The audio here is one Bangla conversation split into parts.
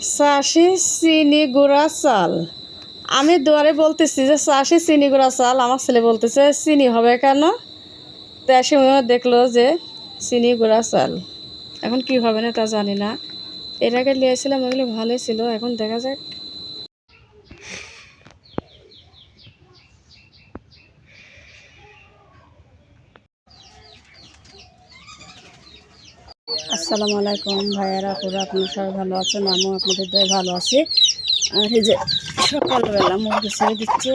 চাষি চিনি গুঁড়া চাল। আমি দুয়ারে বলতেছি যে চাষি চিনি গুঁড়া চাল, আমার ছেলে বলতেছে চিনি হবে কেন? তো সে দেখলো যে চিনি গুঁড়া চাল। এখন কি হবে না তা জানি না। এর আগে নিয়েছিলাম, ওগুলো ভালোই ছিল, এখন দেখা যাক। আসসালামু আলাইকুম ভাইয়ারা, পুরো আপনার সবাই ভালো আছেন, আমিও আপনাদের দয়ে ভালো আছি। আর এই যে সকালবেলা মুরগি ছেড়ে দিচ্ছে।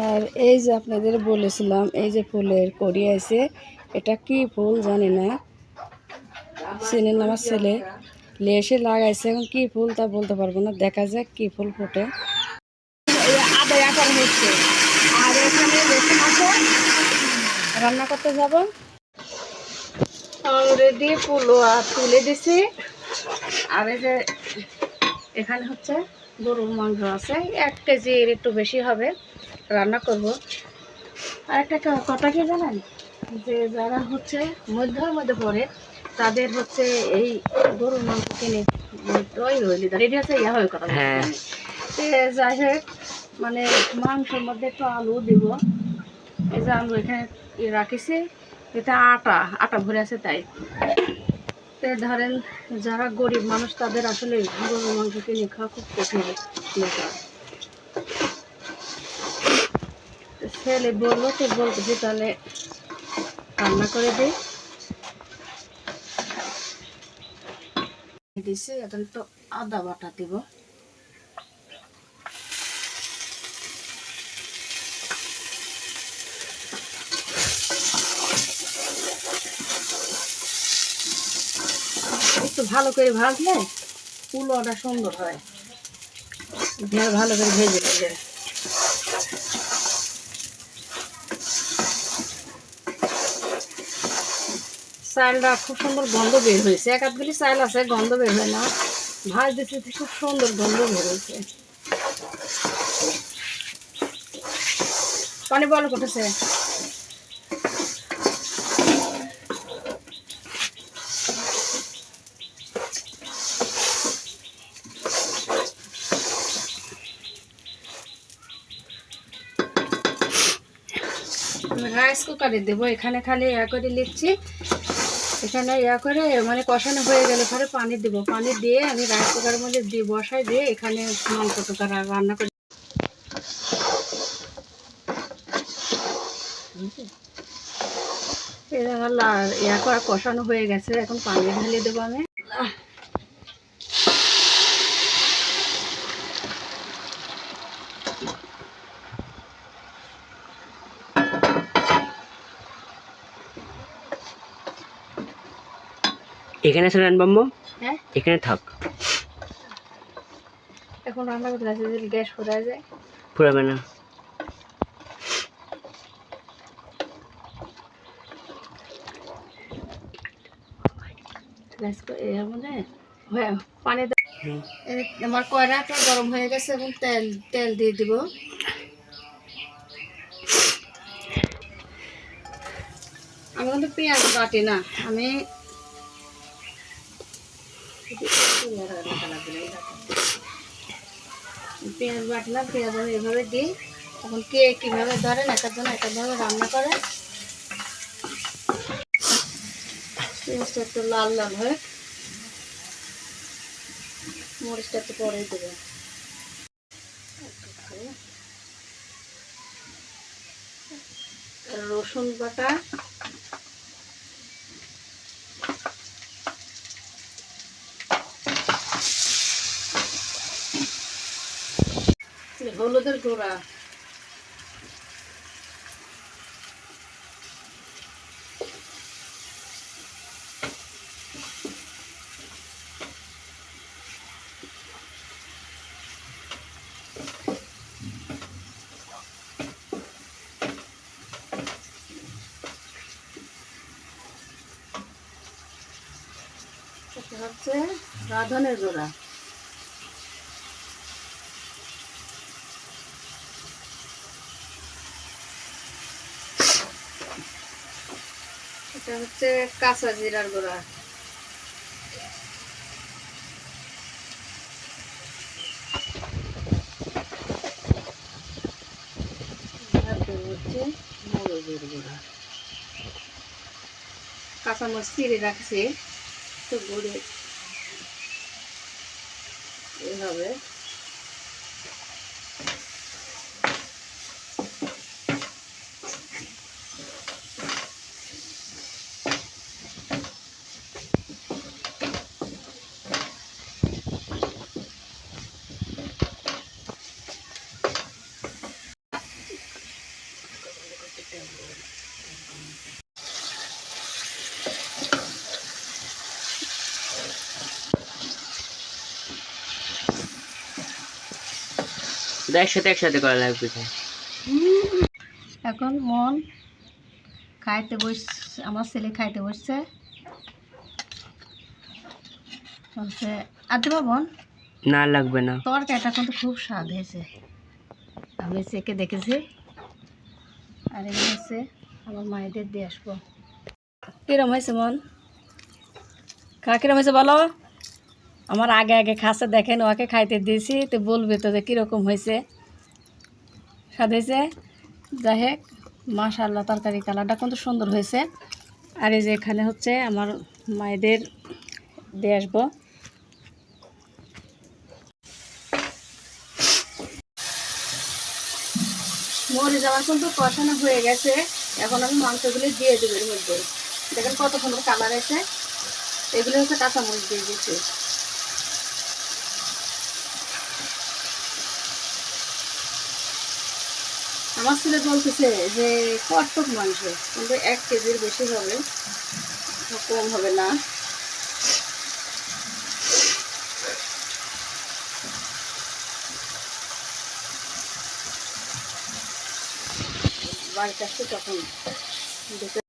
আর এই যে আপনাদের বলেছিলাম, এই যে ফুলের কড়ি আছে, এটা কি ফুল জানি না, চিনেন আমার ছেলে নিয়ে এসে লাগাইছে। এখন কি ফুল তা বলতে পারবো না, দেখা যাক কি ফুল ফোটে। আদা করা হচ্ছে, আর এখানে রসুন আছে, রান্না করতে যাব। অলরেডি পুলোয়া তুলে দিছি। আর এই যে এখানে হচ্ছে গরুর মাংস আছে, 1 কেজির একটু বেশি হবে, রান্না করব। আর একটা কথা কি জানেন, যে যারা হচ্ছে মধ্যের মধ্যে পড়ে তাদের হচ্ছে এই গরুর মাংস কিনে রেডি আছে, ইয়া হয়ে কথা। যাই হোক, মানে মাংসের মধ্যে একটু আলু দিব। এই যে আলু এখানে রাখিছি, এটা আটা আটা ভরে আছে, তাই ধরেন যারা গরিব মানুষ তাদের আসলে গরুর মাংস কিনে খাওয়া খুব কঠিন ব্যাপার। ছেলে বললো, তো বলতেছি তাহলে রান্না করে দিছি। এখন তো আদা বাটা দিব। একটু ভালো করে ভাজলে পুলোটা সুন্দর হয়, ভালো করে ভেজে ভেজে। চালটা খুব সুন্দর গন্ধ বের হয়েছে, এক আধগুলি চাল আছে গন্ধ বের হয় না, ভাজ দিচ্ছি খুব সুন্দর গন্ধ বের হয়েছে। পানি বল করতেছে। রাইস কুকারে দেবো, এখানে খালি ইয়া করে লিখছি, এখানে ইয়া করে মানে কষানো হয়ে গেলে পরে পানি দেবো, পানি দিয়ে আমি রাইস কুকারের মধ্যে দিয়ে বসাই দিয়ে এখানে মাংস টুকা রান্না করে। ইয়া করা কষানো হয়ে গেছে, এখন পানি ঢেলে দেবো আমি। এখানে আছে রানবাম্মু, হ্যাঁ এখানে থাক, এখন রান্না করতে আছে, যদি গ্যাস ফুরায় যায় পুরাবে না। এর মধ্যে পানি আমার কড়াইটা গরম হয়ে গেছে, এবং তেল তেল দিয়ে দিব। আমি কিন্তু পেঁয়াজ বাটি না, আমি পেঁয়াজ বাটলাম, পেঁয়াজ আমি এভাবে দিই। এখন কে কীভাবে ধরেন, একার জন্য একাভাবে রান্না করে। পেঁয়াজটা একটু লাল লাল হয়ে, মরিচটা একটু পরে দেবো। রসুন বাটা, হলুদের গুঁড়া, হচ্ছে রাঁধুনের গুঁড়া। এটা হচ্ছে কাঁচা জিরার গুঁড়া, হচ্ছে মরিচের গুঁড়া, কাঁচামরিচ চিড়ে রাখছি তো গুঁড়ে এইভাবে। শুধু একসাথে একসাথে করা লাগবে তো। এখন মন খাইতে বস, আমার ছেলে খাইতে বসছে, বলছে আর দেবো বোন? না লাগবে না। তরকারিটা কিন্তু খুব স্বাদ হয়েছে, আমি চেকে দেখেছি। আর এখানে হচ্ছে আমার মায়েদের দিয়ে আসবো। কিরম হয়েছে মন? কিরম হয়েছে বলো? আমার আগে আগে খাচ্ছে, দেখেন ওকে খাইতে দিয়েছি তো বলবে তো যে কীরকম হয়েছে, স্বাদ হয়েছে? যাই হোক, মাশাআল্লাহ তরকারি কালারটা কিন্তু সুন্দর হয়েছে। আর এই যে এখানে হচ্ছে আমার মায়েদের দিয়ে আসবো। মরিচ আমার কিন্তু কষানো হয়ে গেছে, এখন আমি মাংসগুলি দিয়ে দেবো এর মধ্যে। দেখেন কত সুন্দর কালার আছে, এগুলো হচ্ছে কাঁচামরিচ দিয়ে দিচ্ছি। আমার ছেলে বলতেছে যে কটক মাংস, কিন্তু 1 কেজির বেশি হবে, কম হবে না। বাড়িতে আসছে তখন